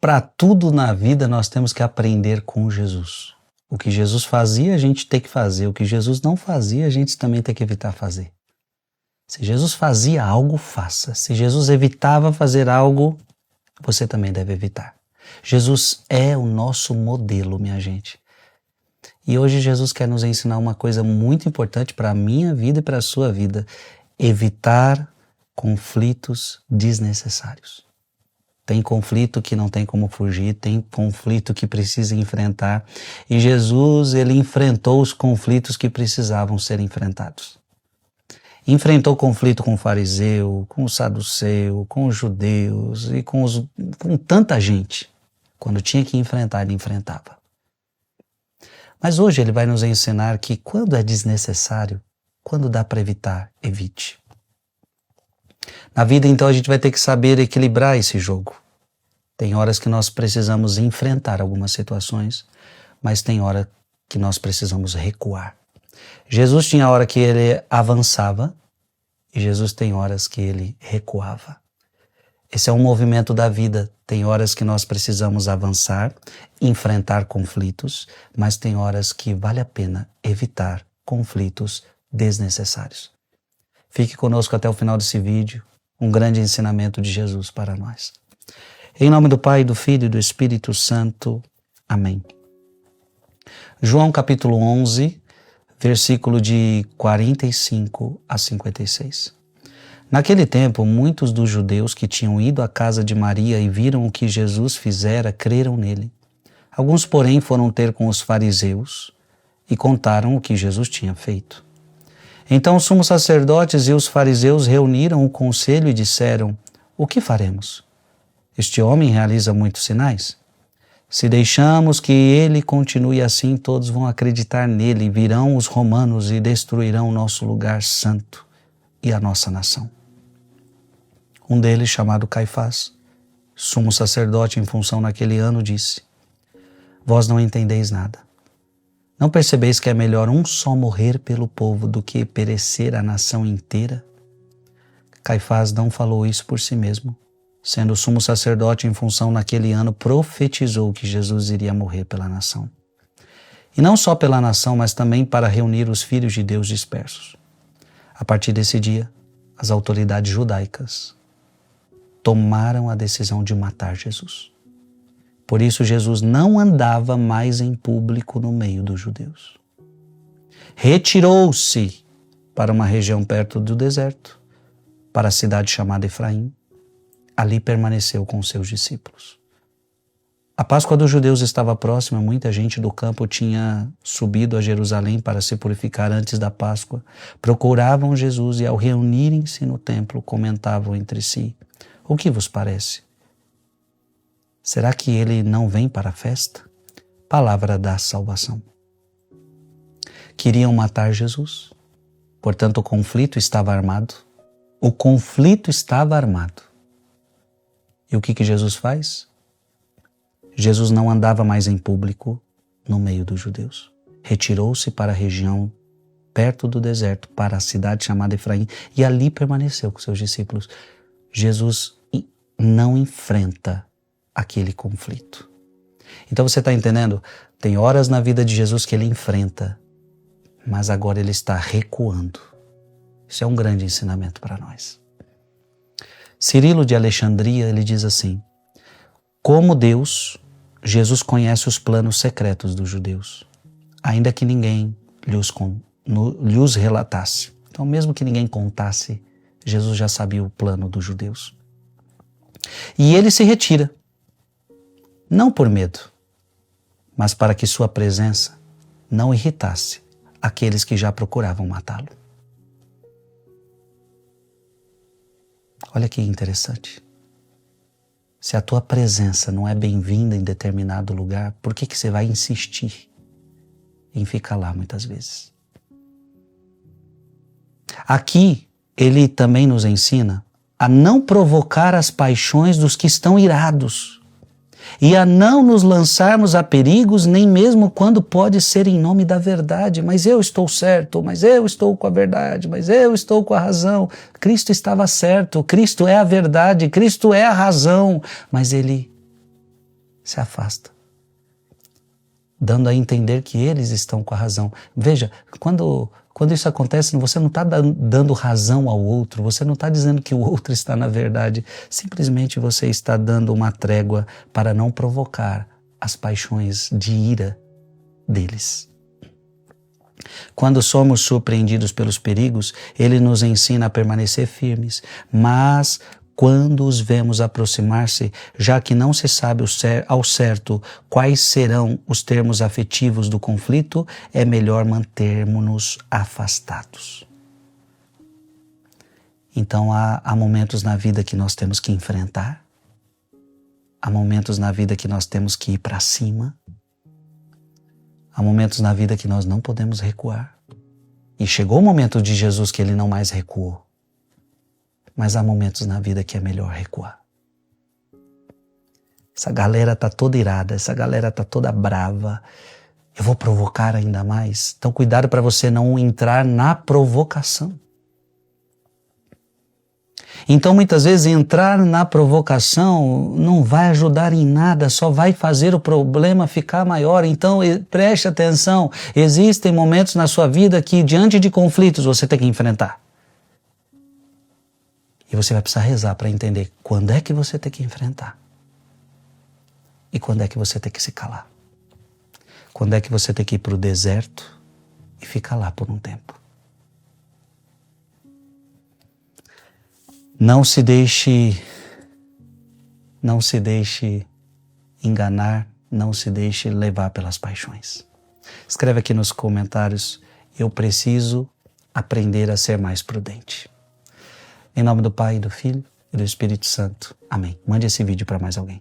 Para tudo na vida nós temos que aprender com Jesus. O que Jesus fazia, a gente tem que fazer. O que Jesus não fazia, a gente também tem que evitar fazer. Se Jesus fazia algo, faça. Se Jesus evitava fazer algo, você também deve evitar. Jesus é o nosso modelo, minha gente. E hoje Jesus quer nos ensinar uma coisa muito importante para a minha vida e para a sua vida. Evitar conflitos desnecessários. Tem conflito que não tem como fugir, tem conflito que precisa enfrentar. E Jesus, ele enfrentou os conflitos que precisavam ser enfrentados. Enfrentou conflito com o fariseu, com o saduceu, com os judeus e com tanta gente. Quando tinha que enfrentar, ele enfrentava. Mas hoje ele vai nos ensinar que quando é desnecessário, quando dá para evitar, evite. Na vida, então, a gente vai ter que saber equilibrar esse jogo. Tem horas que nós precisamos enfrentar algumas situações, mas tem hora que nós precisamos recuar. Jesus tinha hora que ele avançava e Jesus tem horas que ele recuava. Esse é um movimento da vida. Tem horas que nós precisamos avançar, enfrentar conflitos, mas tem horas que vale a pena evitar conflitos desnecessários. Fique conosco até o final desse vídeo. Um grande ensinamento de Jesus para nós. Em nome do Pai, do Filho e do Espírito Santo. Amém. João capítulo 11, versículo de 45 a 56. Naquele tempo, muitos dos judeus que tinham ido à casa de Maria e viram o que Jesus fizera, creram nele. Alguns, porém, foram ter com os fariseus e contaram o que Jesus tinha feito. Então os sumos sacerdotes e os fariseus reuniram o conselho e disseram: o que faremos? Este homem realiza muitos sinais. Se deixamos que ele continue assim, todos vão acreditar nele, virão os romanos e destruirão o nosso lugar santo e a nossa nação. Um deles, chamado Caifás, sumo sacerdote em função naquele ano, disse: vós não entendeis nada. Não percebeis que é melhor um só morrer pelo povo do que perecer a nação inteira? Caifás não falou isso por si mesmo. Sendo sumo sacerdote em função naquele ano, profetizou que Jesus iria morrer pela nação. E não só pela nação, mas também para reunir os filhos de Deus dispersos. A partir desse dia, as autoridades judaicas tomaram a decisão de matar Jesus. Por isso, Jesus não andava mais em público no meio dos judeus. Retirou-se para uma região perto do deserto, para a cidade chamada Efraim. Ali permaneceu com seus discípulos. A Páscoa dos judeus estava próxima, muita gente do campo tinha subido a Jerusalém para se purificar antes da Páscoa. Procuravam Jesus e, ao reunirem-se no templo, comentavam entre si: o que vos parece? Será que ele não vem para a festa? Palavra da salvação. Queriam matar Jesus. Portanto, o conflito estava armado. O conflito estava armado. E o que Jesus faz? Jesus não andava mais em público no meio dos judeus. Retirou-se para a região perto do deserto, para a cidade chamada Efraim, e ali permaneceu com seus discípulos. Jesus não enfrenta aquele conflito. Então você está entendendo? Tem horas na vida de Jesus que ele enfrenta, mas agora ele está recuando. Isso é um grande ensinamento para nós. Cirilo de Alexandria, ele diz assim: como Deus, Jesus conhece os planos secretos dos judeus, ainda que ninguém lhes relatasse. Então, mesmo que ninguém contasse, Jesus já sabia o plano dos judeus. E ele se retira, não por medo, mas para que sua presença não irritasse aqueles que já procuravam matá-lo. Olha que interessante. Se a tua presença não é bem-vinda em determinado lugar, por que você vai insistir em ficar lá muitas vezes? Aqui, ele também nos ensina a não provocar as paixões dos que estão irados e a não nos lançarmos a perigos, nem mesmo quando pode ser em nome da verdade. Mas eu estou certo, mas eu estou com a verdade, mas eu estou com a razão. Cristo estava certo, Cristo é a verdade, Cristo é a razão, mas ele se afasta, dando a entender que eles estão com a razão. Veja, quando isso acontece, você não está dando razão ao outro, você não está dizendo que o outro está na verdade, simplesmente você está dando uma trégua para não provocar as paixões de ira deles. Quando somos surpreendidos pelos perigos, ele nos ensina a permanecer firmes, mas quando os vemos aproximar-se, já que não se sabe ao certo quais serão os termos afetivos do conflito, é melhor mantermos-nos afastados. Então há momentos na vida que nós temos que enfrentar, há momentos na vida que nós temos que ir para cima, há momentos na vida que nós não podemos recuar. E chegou o momento de Jesus que ele não mais recuou. Mas há momentos na vida que é melhor recuar. Essa galera está toda irada, essa galera está toda brava. Eu vou provocar ainda mais. Então cuidado para você não entrar na provocação. Então muitas vezes entrar na provocação não vai ajudar em nada, só vai fazer o problema ficar maior. Então preste atenção, existem momentos na sua vida que diante de conflitos você tem que enfrentar. E você vai precisar rezar para entender quando é que você tem que enfrentar. E quando é que você tem que se calar. Quando é que você tem que ir para o deserto e ficar lá por um tempo. Não se deixe enganar, não se deixe levar pelas paixões. Escreve aqui nos comentários, eu preciso aprender a ser mais prudente. Em nome do Pai, do Filho e do Espírito Santo. Amém. Mande esse vídeo para mais alguém.